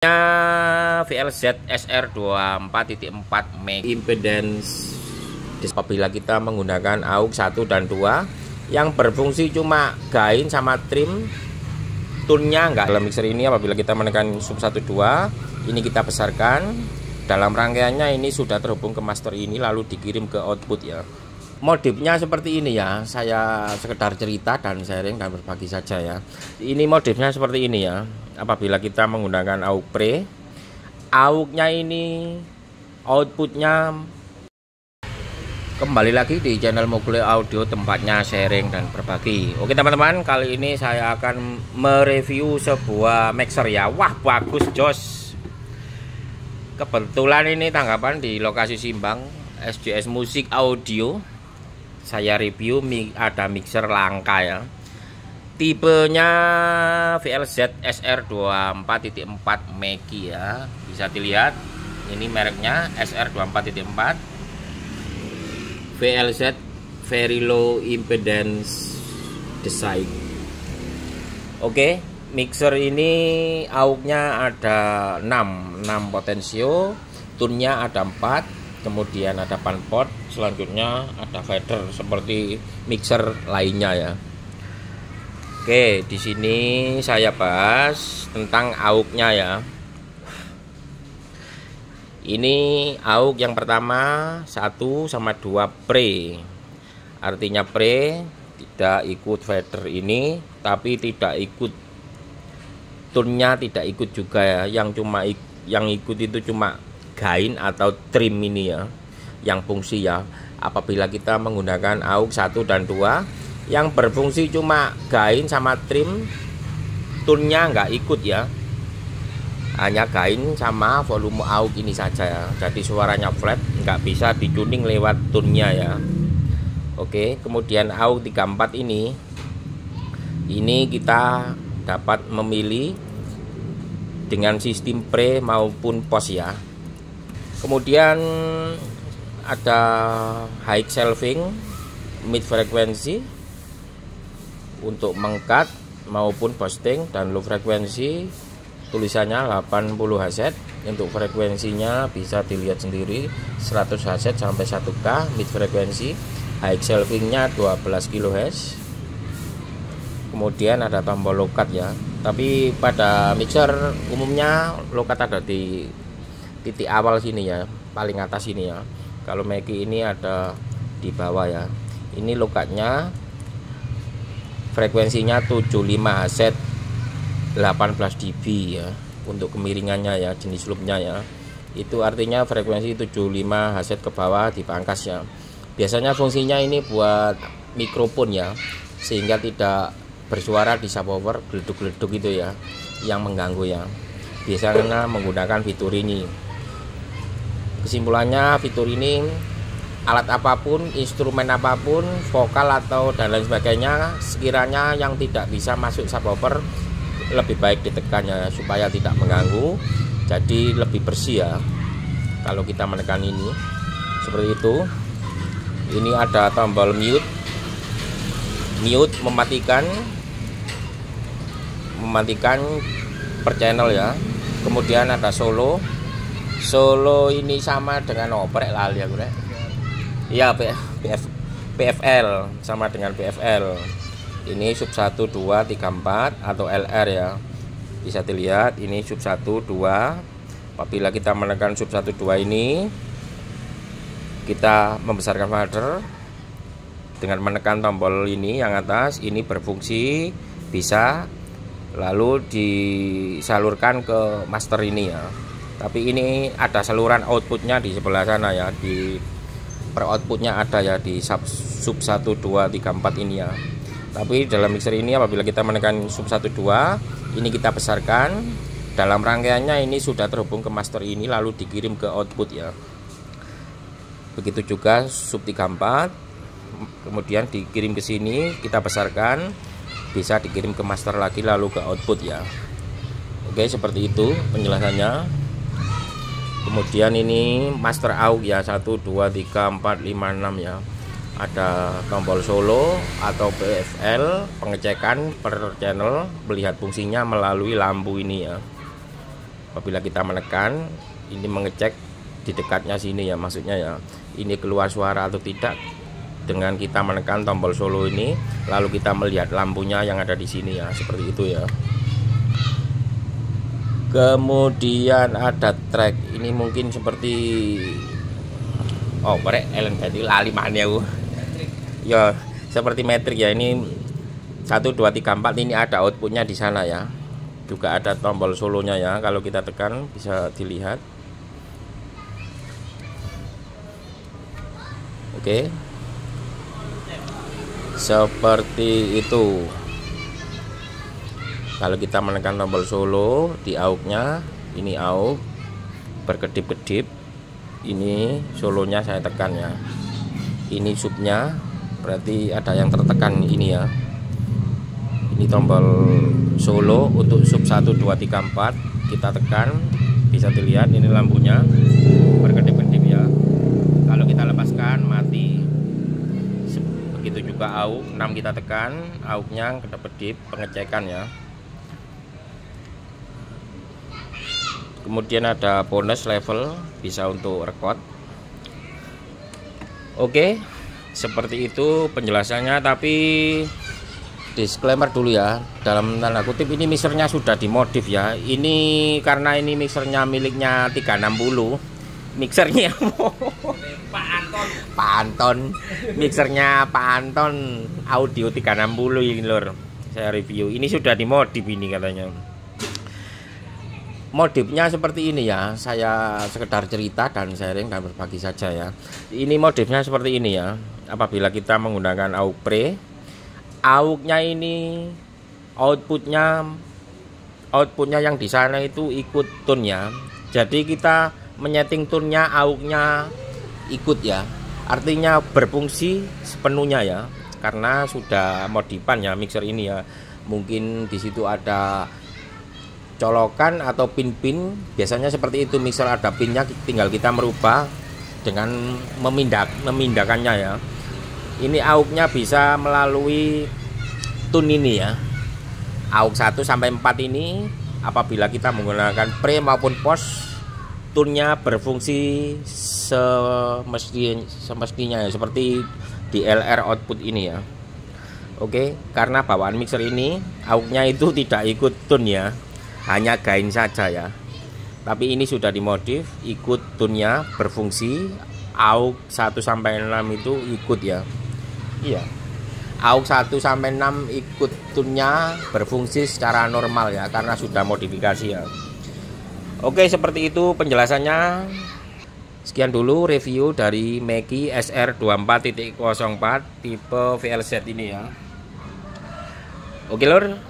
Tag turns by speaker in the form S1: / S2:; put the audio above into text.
S1: VLZ SR24.4 meg impedance apabila kita menggunakan AUX 1 dan 2 yang berfungsi cuma gain sama trim, tunnya enggak. Dalam mixer ini apabila kita menekan sub 1 2 ini kita besarkan, dalam rangkaiannya ini sudah terhubung ke master ini lalu dikirim ke output ya. Modifnya seperti ini ya, saya sekedar cerita dan sharing dan berbagi saja ya. Ini modifnya seperti ini ya. Apabila kita menggunakan AUX pre, AUX-nya ini outputnya kembali lagi di channel Mogule Audio, tempatnya sharing dan berbagi. Oke teman-teman, kali ini saya akan mereview sebuah mixer ya. Wah bagus jos. Kebetulan ini tanggapan di lokasi Simbang SJS Musik Audio. Saya review ada mixer langka ya. Tipenya VLZ SR24.4 meg ya. Bisa dilihat ini mereknya SR24.4 VLZ Very Low Impedance Design. Oke, mixer ini AUX-nya ada 6 potensio, tunnya ada 4. Kemudian ada pan port, selanjutnya ada fader seperti mixer lainnya ya. Oke, di sini saya bahas tentang AUX-nya ya. Ini AUX yang pertama 1 sama 2 pre. Artinya pre tidak ikut fader ini, tapi tidak ikut tunnya, tidak ikut juga ya. Yang ikut itu cuma gain atau trim ini ya, yang fungsi ya. Apabila kita menggunakan AUX 1 dan 2 yang berfungsi cuma gain sama trim, tunnya nggak ikut ya, hanya gain sama volume AUX ini saja ya. Jadi suaranya flat, nggak bisa dituning lewat tunnya ya. Oke, kemudian AUX 34 ini kita dapat memilih dengan sistem pre maupun post ya. Kemudian ada high shelving, mid frekuensi untuk mengcut maupun boosting, dan low frekuensi tulisannya 80 Hz. Untuk frekuensinya bisa dilihat sendiri 100 Hz sampai 1K mid frekuensi. High shelvingnya 12 kHz. Kemudian ada tombol low cut ya. Tapi pada mixer umumnya low cut ada di titik awal sini ya, paling atas ini ya. Kalau Meki ini ada di bawah ya. Ini low cut-nya frekuensinya 75 Hz 18 dB ya. Untuk kemiringannya ya, jenis loopnya ya, itu artinya frekuensi 75 Hz ke bawah dipangkas ya. Biasanya fungsinya ini buat mikrofon ya, sehingga tidak bersuara di subwoofer geleduk-geleduk itu ya, yang mengganggu ya. Biasanya menggunakan fitur ini. Kesimpulannya, fitur ini alat apapun, instrumen apapun, vokal atau dan lain sebagainya, sekiranya yang tidak bisa masuk subwoofer lebih baik ditekannya supaya tidak mengganggu, jadi lebih bersih ya. Kalau kita menekan ini seperti itu. Ini ada tombol mute mematikan per channel ya. Kemudian ada solo ini sama dengan oprek lali aku rek. Iya, PFL sama dengan PFL. Ini sub 1 2 3 4 atau LR ya. Bisa dilihat ini sub 1 2. Apabila kita menekan sub 1 2 ini, kita membesarkan fader dengan menekan tombol ini yang atas. Ini berfungsi bisa lalu disalurkan ke master ini ya. Tapi ini ada saluran outputnya di sebelah sana ya, di per outputnya ada ya di sub 1 2 3 4 ini ya. Tapi dalam mixer ini apabila kita menekan sub 1 2 ini kita besarkan, dalam rangkaiannya ini sudah terhubung ke master ini lalu dikirim ke output ya. Begitu juga sub 3 4, kemudian dikirim ke sini, kita besarkan, bisa dikirim ke master lagi lalu ke output ya. Oke, seperti itu penjelasannya. Kemudian ini master AUX ya, 1 2 3 4 5 6 ya. Ada tombol solo atau PFL, pengecekan per channel, melihat fungsinya melalui lampu ini ya. Apabila kita menekan, ini mengecek di dekatnya sini ya, maksudnya ya, ini keluar suara atau tidak dengan kita menekan tombol solo ini, lalu kita melihat lampunya yang ada di sini ya, seperti itu ya. Kemudian ada track, ini mungkin seperti korek LNB lali mana ya, seperti metrik ya. Ini 1 2 3 4, ini ada outputnya di sana ya, juga ada tombol solonya ya. Kalau kita tekan bisa dilihat. Oke, seperti itu. Kalau kita menekan tombol solo di AUX-nya, ini AUX berkedip-kedip, ini solonya saya tekan ya. Ini subnya, berarti ada yang tertekan ini ya. Ini tombol solo untuk sub 1 2 3 4, kita tekan, bisa dilihat ini lampunya berkedip-kedip ya. Kalau kita lepaskan mati. Begitu juga AUX 6 kita tekan, AUX-nya kedip-kedip, pengecekan ya. Kemudian ada bonus level, bisa untuk record. Oke, seperti itu penjelasannya. Tapi disclaimer dulu ya, dalam tanda kutip ini mixernya sudah dimodif ya. Ini karena ini mixernya miliknya 360, mixernya Pak Anton, mixernya Pak Anton audio 360 ini lor. Saya review, ini sudah dimodif ini katanya. Modifnya seperti ini ya, saya sekedar cerita dan sharing dan berbagi saja ya. Ini modifnya seperti ini ya. Apabila kita menggunakan AUX Pre, AUX-nya ini outputnya yang di sana itu ikut tune ya. Jadi kita menyeting tune-nya, AUX-nya ikut ya. Artinya berfungsi sepenuhnya ya. Karena sudah modifan ya mixer ini ya. Mungkin di situ ada colokan atau pin-pin, biasanya seperti itu. Mixer ada pinnya, tinggal kita merubah dengan memindahkannya ya. Ini AUX-nya bisa melalui tune ini ya, AUX 1 sampai 4 ini. Apabila kita menggunakan pre maupun post, tune-nya berfungsi semestinya ya, seperti di LR output ini ya. Oke, karena bawaan mixer ini AUX-nya itu tidak ikut tune ya, hanya gain saja ya. Tapi ini sudah dimodif, ikut tune-nya, berfungsi. AUX 1 sampai 6 itu ikut ya. Iya. AUX 1 sampai 6 ikut tune-nya, berfungsi secara normal ya, karena sudah modifikasi ya. Oke, seperti itu penjelasannya. Sekian dulu review dari Mackie SR24.04 tipe VLZ ini ya. Oke lor.